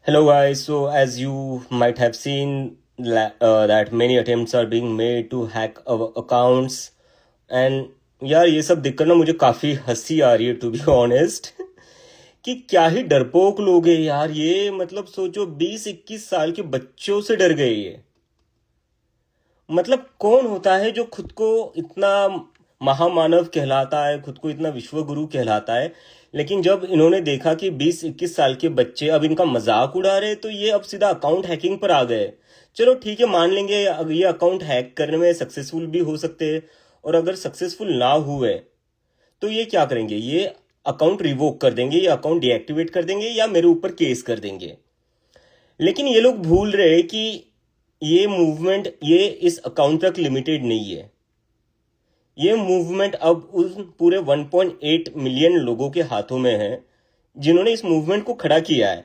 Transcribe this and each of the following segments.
Hello guys, so as you might have seen that many attempts are being made to hack our accounts and यार ये सब देखकर ना मुझे काफी हंसी आ रही है टू बी ऑनेस्ट कि क्या ही डरपोक लोग हैं यार ये मतलब सोचो 20-21 साल के बच्चों से डर गए ये। मतलब कौन होता है जो खुद को इतना महामानव कहलाता है, खुद को इतना विश्व गुरु कहलाता है, लेकिन जब इन्होंने देखा कि 20-21 साल के बच्चे अब इनका मजाक उड़ा रहे तो ये अब सीधा अकाउंट हैकिंग पर आ गए। चलो ठीक है, मान लेंगे अब ये अकाउंट हैक करने में सक्सेसफुल भी हो सकते हैं, और अगर सक्सेसफुल ना हुए तो ये क्या करेंगे, ये अकाउंट रिवोक कर देंगे, ये अकाउंट डीएक्टिवेट कर देंगे या मेरे ऊपर केस कर देंगे। लेकिन ये लोग भूल रहे हैं कि ये मूवमेंट ये इस अकाउंट तक लिमिटेड नहीं है। ये मूवमेंट अब उस पूरे 1.8 मिलियन लोगों के हाथों में है जिन्होंने इस मूवमेंट को खड़ा किया है।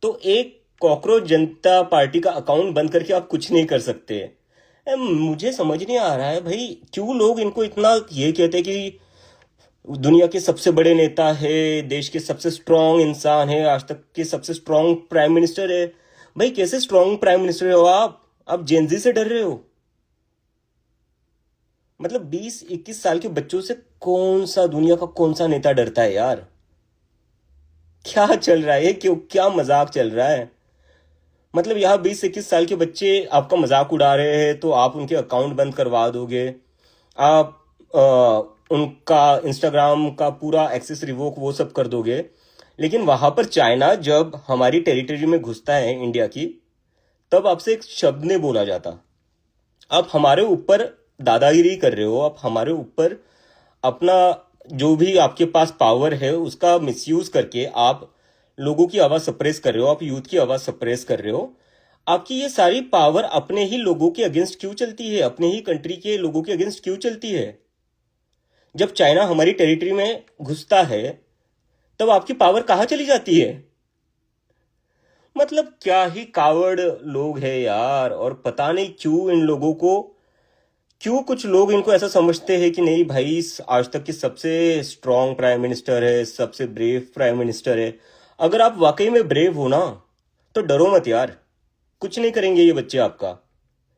तो एक कॉकरोच जनता पार्टी का अकाउंट बंद करके आप कुछ नहीं कर सकते। मुझे समझ नहीं आ रहा है भाई क्यों लोग इनको इतना ये कहते हैं कि दुनिया के सबसे बड़े नेता है, देश के सबसे स्ट्रांग इंसान है, आज तक के सबसे स्ट्रांग प्राइम मिनिस्टर है। भाई कैसे स्ट्रांग प्राइम मिनिस्टर हो आप जेनजी से डर रहे हो? मतलब 20-21 साल के बच्चों से कौन सा दुनिया का कौन सा नेता डरता है यार? क्या चल रहा है, क्यों क्या मजाक चल रहा है? मतलब यहाँ 20-21 साल के बच्चे आपका मजाक उड़ा रहे हैं तो आप उनके अकाउंट बंद करवा दोगे, आप उनका इंस्टाग्राम का पूरा एक्सेस रिवोक वो सब कर दोगे। लेकिन वहां पर चाइना जब हमारी टेरिटरी में घुसता है इंडिया की, तब आपसे एक शब्द नहीं बोला जाता। आप हमारे ऊपर दादागिरी कर रहे हो, आप हमारे ऊपर अपना जो भी आपके पास पावर है उसका मिसयूज करके आप लोगों की आवाज सप्रेस कर रहे हो, आप यूथ की आवाज सप्रेस कर रहे हो। आपकी ये सारी पावर अपने ही लोगों के अगेंस्ट क्यों चलती है, अपने ही कंट्री के लोगों के अगेंस्ट क्यों चलती है? जब चाइना हमारी टेरिटरी में घुसता है तब आपकी पावर कहाँ चली जाती है? मतलब क्या ही कावड़ लोग हैं यार। और पता नहीं क्यों इन लोगों को, क्यों कुछ लोग इनको ऐसा समझते हैं कि नहीं भाई आज तक की सबसे स्ट्रांग प्राइम मिनिस्टर है, सबसे ब्रेव प्राइम मिनिस्टर है। अगर आप वाकई में ब्रेव हो ना तो डरो मत यार, कुछ नहीं करेंगे ये बच्चे आपका।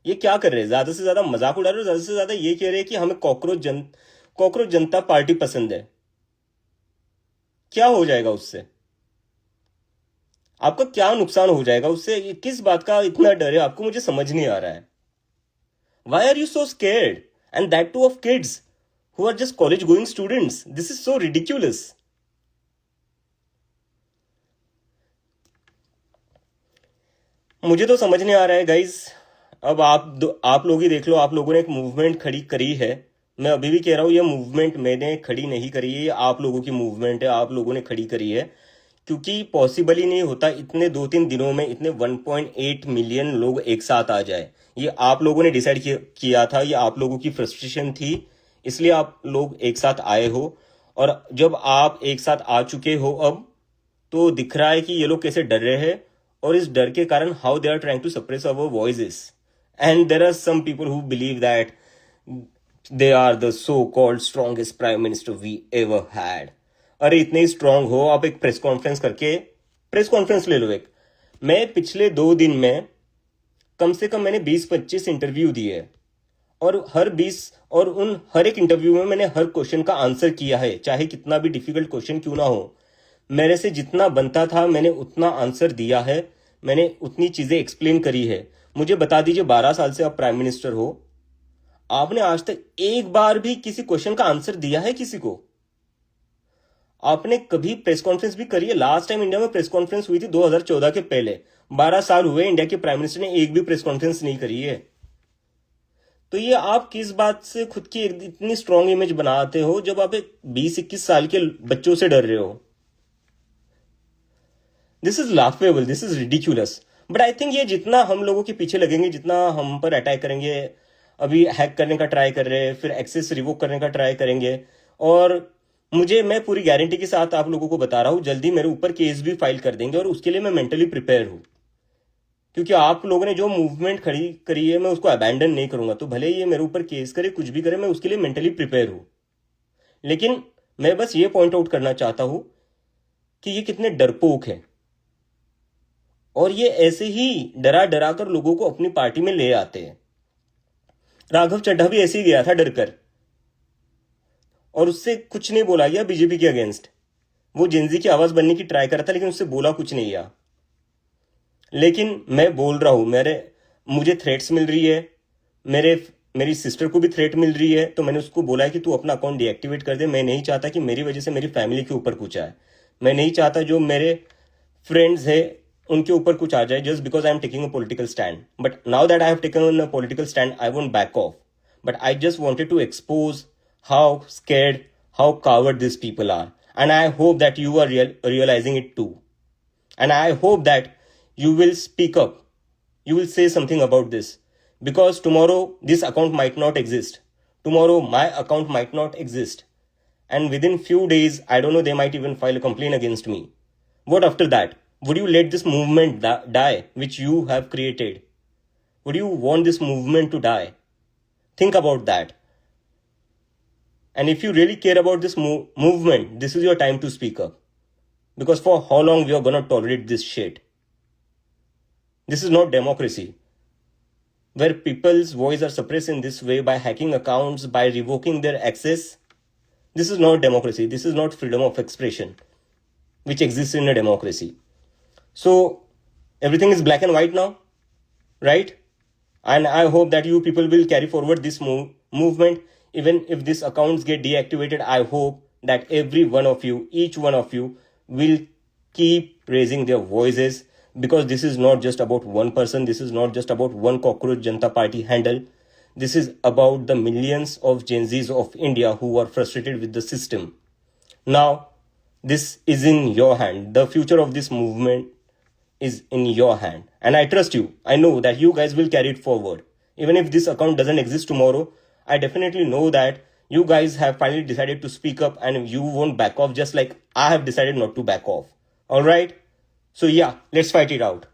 ये क्या कर रहे हैं, ज्यादा से ज्यादा मजाक उड़ा रहे हो, ज्यादा से ज्यादा ये कह रहे हैं कि हमें कॉकरोच जनता पार्टी पसंद है। क्या हो जाएगा उससे? आपका क्या नुकसान हो जाएगा उससे? किस बात का इतना डर है आपको, मुझे समझ नहीं आ रहा है। Why are you so scared? And that too of kids who are just college going students. This is so ridiculous. मुझे तो समझ नहीं आ रहा है गाइज। अब आप लोग ही देख लो, आप लोगों ने एक मूवमेंट खड़ी करी है। मैं अभी भी कह रहा हूँ ये मूवमेंट मैंने खड़ी नहीं करी है, ये आप लोगों की मूवमेंट है, आप लोगों ने खड़ी करी है। क्योंकि पॉसिबल ही नहीं होता इतने 2-3 दिनों में इतने 1.8 मिलियन लोग एक साथ आ जाए। ये आप लोगों ने डिसाइड किया था, ये आप लोगों की फ्रस्ट्रेशन थी, इसलिए आप लोग एक साथ आए हो। और जब आप एक साथ आ चुके हो अब, तो दिख रहा है कि ये लोग कैसे डर रहे हैं, और इस डर के कारण how they are trying to suppress our voices. And there are some people who believe that they are the so called strongest prime minister we ever had. अरे इतने ही स्ट्रांग हो, आप एक प्रेस कॉन्फ्रेंस करके प्रेस कॉन्फ्रेंस ले लो एक। मैं पिछले 2 दिन में कम से कम मैंने 20-25 इंटरव्यू दिए, और उन हर एक इंटरव्यू में मैंने हर क्वेश्चन का आंसर किया है, चाहे कितना भी डिफिकल्ट क्वेश्चन क्यों ना हो। मेरे से जितना बनता था मैंने उतना आंसर दिया है, मैंने उतनी चीजें एक्सप्लेन करी है। मुझे बता दीजिए, 12 साल से आप प्राइम मिनिस्टर हो, आपने आज तक एक बार भी किसी क्वेश्चन का आंसर दिया है किसी को? आपने कभी प्रेस कॉन्फ्रेंस भी करी है? लास्ट टाइम इंडिया में प्रेस कॉन्फ्रेंस हुई थी 2014 के पहले। 12 साल हुए इंडिया के प्राइम मिनिस्टर ने एक भी प्रेस कॉन्फ्रेंस नहीं करी है। तो ये आप किस बात से खुद की इतनी स्ट्रांग इमेज बनाते हो जब आप एक 20-21 साल के बच्चों से डर रहे हो? This is laughable, this is ridiculous. But I think ये जितना हम लोगों के पीछे लगेंगे, जितना हम पर अटैक करेंगे, अभी हैक करने का ट्राई कर रहे हैं, फिर एक्सेस रिवोक करने का ट्राई करेंगे, और मैं पूरी गारंटी के साथ आप लोगों को बता रहा हूं जल्दी मेरे ऊपर केस भी फाइल कर देंगे, और उसके लिए मैं मेंटली प्रिपेयर हूं। क्योंकि आप लोगों ने जो मूवमेंट खड़ी करी है मैं उसको अबैंडन नहीं करूंगा। तो भले ये मेरे ऊपर केस करे, कुछ भी करे, मैं उसके लिए मेंटली प्रिपेयर हूं। लेकिन मैं बस ये पॉइंट आउट करना चाहता हूं कि ये कितने डरपोक हैं। और ये ऐसे ही डरा डरा कर लोगों को अपनी पार्टी में ले आते हैं। राघव चड्ढा भी ऐसे ही गया था डरकर, और उससे कुछ नहीं बोला गया बीजेपी के अगेंस्ट। वो जेनजी की आवाज बनने की ट्राई कर रहा था, लेकिन उससे बोला कुछ नहीं गया। लेकिन मैं बोल रहा हूं, मुझे थ्रेट्स मिल रही है, मेरी सिस्टर को भी थ्रेट मिल रही है, तो मैंने उसको बोला है कि तू अपना अकाउंट डीएक्टिवेट कर दे। मैं नहीं चाहता कि मेरी वजह से मेरी फैमिली के ऊपर कुछ आए। मैं नहीं चाहता जो मेरे फ्रेंड्स है उनके ऊपर कुछ आ जाए, just because I am taking a political stand. But now that I have taken a political stand, I won't back of, but I just wanted to expose how scared, how coward these people are. And I hope that you are realizing it too. And I hope that you will speak up. You will say something about this. Because tomorrow this account might not exist. Tomorrow my account might not exist. And within few days, I don't know, they might even file a complaint against me. What after that? Would you let this movement die, which you have created? Would you want this movement to die? Think about that. And if you really care about this movement, this is your time to speak up. Because for how long we are going to tolerate this shit? This is not democracy, where people's voice are suppressed in this way by hacking accounts, by revoking their access. This is not democracy. This is not freedom of expression, which exists in a democracy. So everything is black and white now, right? And I hope that you people will carry forward this movement. Even if these accounts get deactivated, I hope that every one of you, each one of you, will keep raising their voices, because this is not just about one person. This is not just about one cockroach Janata Party handle. This is about the millions of Gen Zs of India who are frustrated with the system. Now, this is in your hand. The future of this movement is in your hand. And I trust you. I know that you guys will carry it forward. Even if this account doesn't exist tomorrow, I definitely know that you guys have finally decided to speak up and you won't back off, just like I have decided not to back off. Alright? So yeah, let's fight it out.